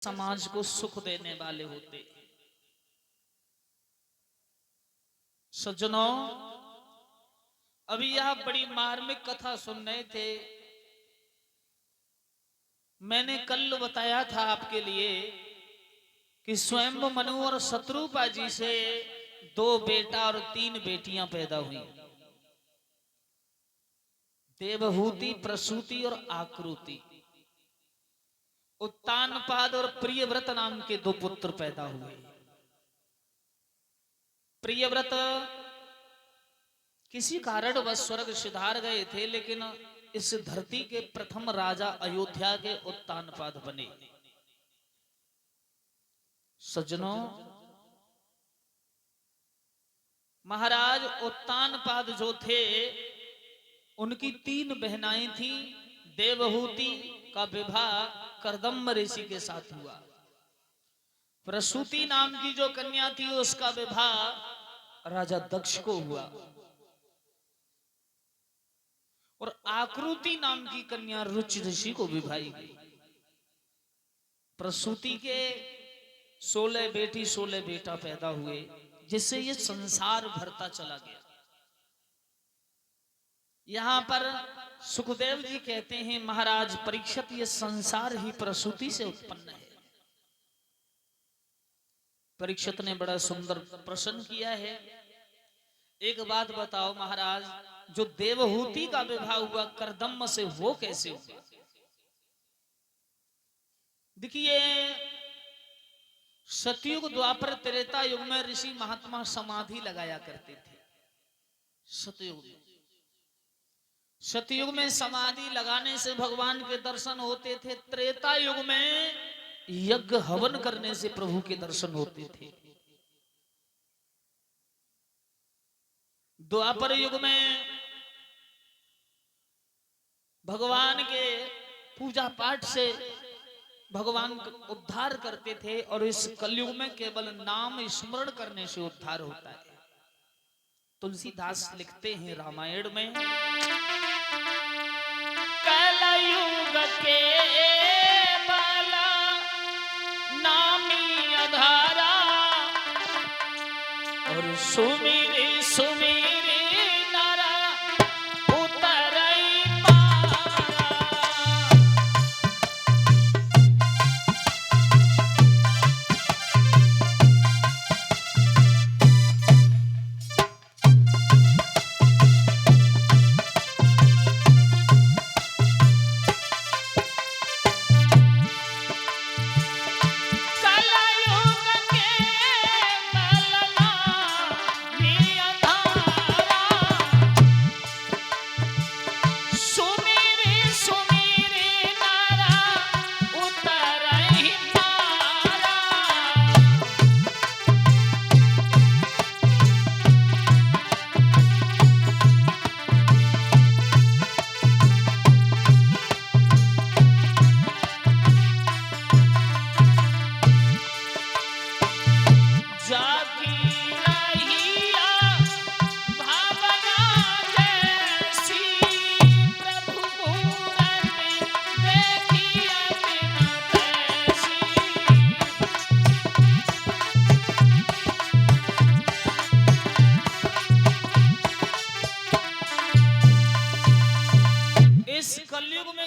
समाज को सुख देने वाले होते। सज्जनों, अभी यह बड़ी मार्मिक कथा सुन रहे थे। मैंने कल बताया था आपके लिए कि स्वयं मनु और शत्रुपा जी से 2 बेटा और 3 बेटियां पैदा हुई। देवहूति, प्रसूति और आकृति। उत्तानपाद और प्रियव्रत नाम के 2 पुत्र पैदा हुए। प्रियव्रत किसी कारण वह स्वर्ग सिधार गए थे, लेकिन इस धरती के प्रथम राजा अयोध्या के उत्तानपाद बने। सज्जनों, महाराज उत्तानपाद जो थे उनकी 3 बहनाएं थी। देवहूति का विवाह कर्दम ऋषि के साथ हुआ। प्रसूति नाम की जो कन्या थी उसका विवाह राजा दक्ष को हुआ। और आकृति नाम की कन्या रुचि ऋषि को विवाही गई। प्रसूति के 16 बेटी 16 बेटा पैदा हुए, जिससे ये संसार भरता चला गया। यहां पर सुखदेव जी कहते हैं, महाराज परीक्षित, ये संसार ही प्रसूति से उत्पन्न है। परीक्षित ने बड़ा सुंदर प्रश्न किया है। एक बात बताओ महाराज, जो देवहूति का विवाह हुआ कर्दम से, वो कैसे हुआ? देखिए, सतयुग, द्वापर, त्रेता युग में ऋषि महात्मा समाधि लगाया करते थे। सतयुग में समाधि लगाने से भगवान के दर्शन होते थे। त्रेता युग में यज्ञ हवन करने से प्रभु के दर्शन होते थे। द्वापर युग में भगवान के पूजा पाठ से भगवान उद्धार करते थे, और इस कलयुग में केवल नाम स्मरण करने से उद्धार होता है। तुलसीदास लिखते हैं रामायण में, कलयुग के बाला नामी अधारा, और सुमिरे सुमिरे नरा उतरई पारा।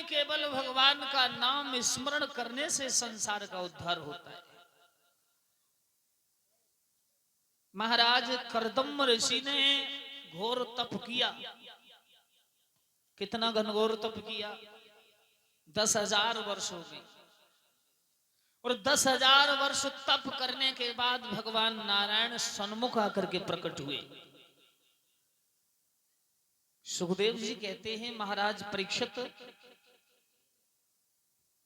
केवल भगवान का नाम स्मरण करने से संसार का उद्धार होता है। महाराज कर्दम ऋषि ने घोर तप किया। कितना घनघोर तप किया? 10,000 वर्ष हो गए। और 10,000 वर्ष तप करने के बाद भगवान नारायण सन्मुख आकर के प्रकट हुए। सुखदेव जी कहते हैं, महाराज परीक्षित,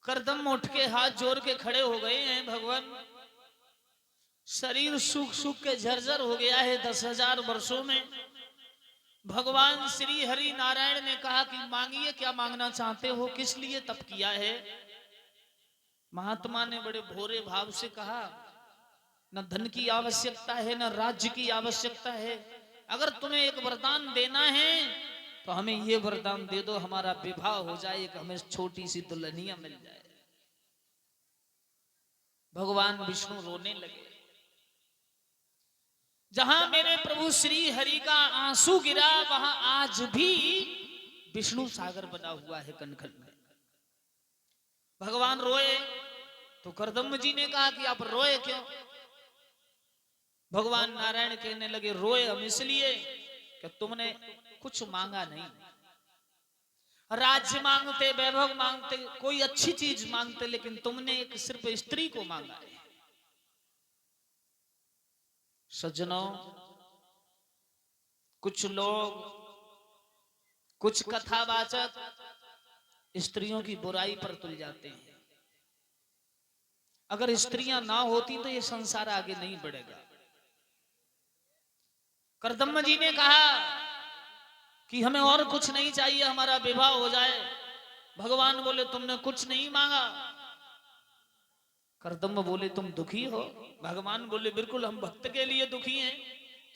कर्दम उठ के हाथ जोड़ के खड़े हो गए हैं। भगवान शरीर सूख सूख के झरझर हो गया है 10,000 वर्षों में। भगवान श्री हरि नारायण ने कहा कि मांगिए, क्या मांगना चाहते हो, किस लिए तप किया है? महात्मा ने बड़े भोरे भाव से कहा, न धन की आवश्यकता है, न राज्य की आवश्यकता है। अगर तुम्हें एक वरदान देना है तो हमें ये वरदान दे दो, हमारा विवाह हो जाए, हमें छोटी सी दुल्हनिया मिल जाए। भगवान विष्णु रोने लगे। जहां मेरे प्रभु श्री हरि का आंसू गिरा वहां आज भी विष्णु सागर बना हुआ है कण कण में। भगवान रोए तो करदम्ब जी ने कहा कि आप रोए क्यों? भगवान नारायण कहने लगे रोए हम इसलिए कि तुमने कुछ मांगा नहीं। राज्य मांगते, वैभव मांगते, कोई अच्छी चीज मांगते, लेकिन तुमने एक सिर्फ स्त्री को मांगा है। सज्जनों, कुछ लोग, कुछ कथावाचक स्त्रियों की बुराई पर तुल जाते हैं। अगर स्त्रियां ना होती तो ये संसार आगे नहीं बढ़ेगा। करदम्ब जी ने कहा कि हमें और कुछ नहीं चाहिए, हमारा विवाह हो जाए। भगवान बोले तुमने कुछ नहीं मांगा। करदम्ब बोले तुम दुखी हो? भगवान बोले बिल्कुल, हम भक्त के लिए दुखी हैं,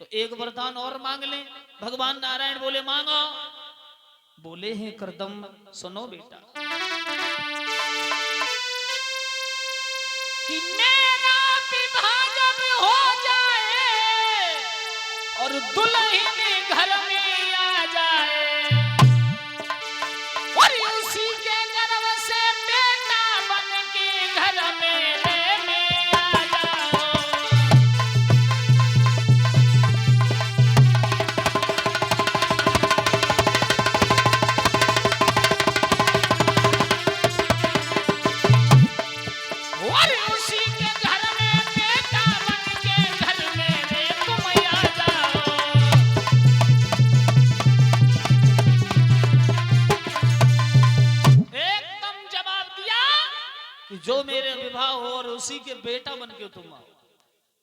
तो एक वरदान और मांग लें। भगवान नारायण बोले मांगो। बोले हैं करदम्ब सुनो बेटा, कि मेरा विवाह जब हो जाए और दुल्हन घर में आ जाए और उसी के गर्भ से बेटा बन के घर में रहने आ जाओ। और उसी के घर में बेटा बन के घर में तुम आ जाओ। एकदम जवाब दिया कि जो मेरे विवाह हो और उसी के बेटा बन के तुम आओ।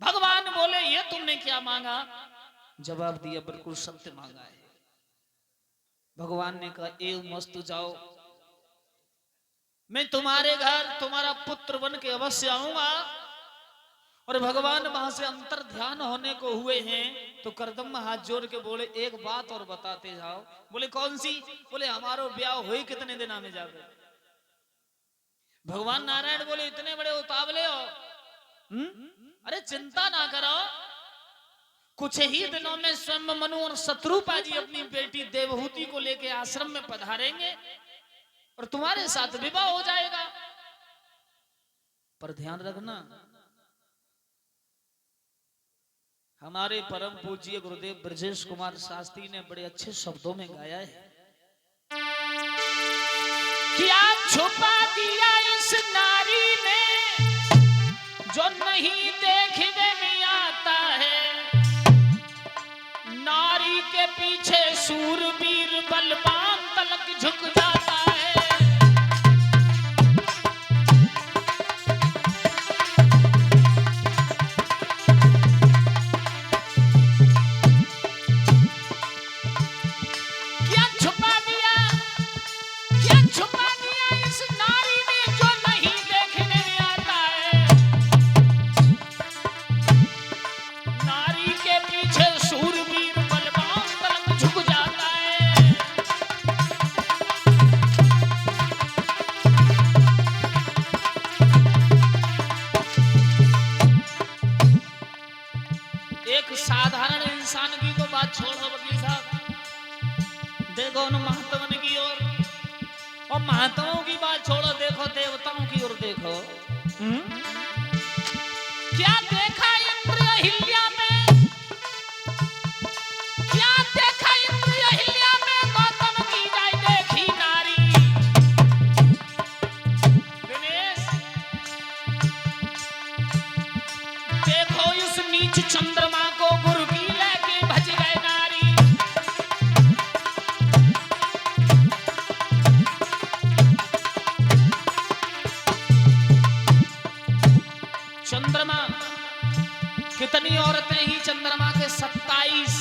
भगवान बोले ये तुमने क्या मांगा? जवाब दिया बिल्कुल सत्य मांगा है। भगवान ने कहा ए मस्त जाओ, मैं तुम्हारे घर तुम्हारा पुत्र बन के अवश्य आऊंगा। और भगवान वहां से अंतर ध्यान होने को हुए हैं तो करदम्ब हाथ जोड़ के बोले एक बात और बताते जाओ। बोले कौन सी? बोले हमारो ब्याह हुई कितने दिना में जावे। भगवान नारायण बोले इतने बड़े उतावले हो? अरे चिंता ना करो, कुछ ही दिनों में स्वयं मनु और शत्रुपा जी अपनी बेटी देवहूति को लेके आश्रम में पधारेंगे और तुम्हारे साथ विवाह हो जाएगा। पर ध्यान रखना, हमारे परम पूज्य गुरुदेव ब्रजेश कुमार शास्त्री ने बड़े अच्छे शब्दों में गाया है, क्या छुपा दिया इस नारी ने जो नहीं देखने में आता है। नारी के पीछे सूरवीर बलवान तलक झुक जाता है। क्या छुपा दिया इस नारी में जो नहीं देखने में आता है। नारी के पीछे सूरवीर बलवान तलक झुक जाता है। एक साधारण इंसान की तो बात छोड़ो वकील साहब, देखो उन महात्माओं की और महात्माओं की बात छोड़ो, देखो देवताओं की ओर देखो। क्या देखा इंद्र अहिल्या में? क्या देखा इंद्र अहिल्या में? गौतम की जाय देखी नारी। दिनेश देखो इस नीच चंद्रमा को गुरु की लेके भज गए नारी। चंद्रमा, कितनी औरतें ही चंद्रमा के 27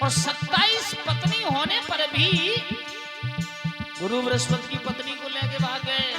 और 27 पत्नी होने पर भी गुरु बृहस्पति की पत्नी को लेके भाग गए।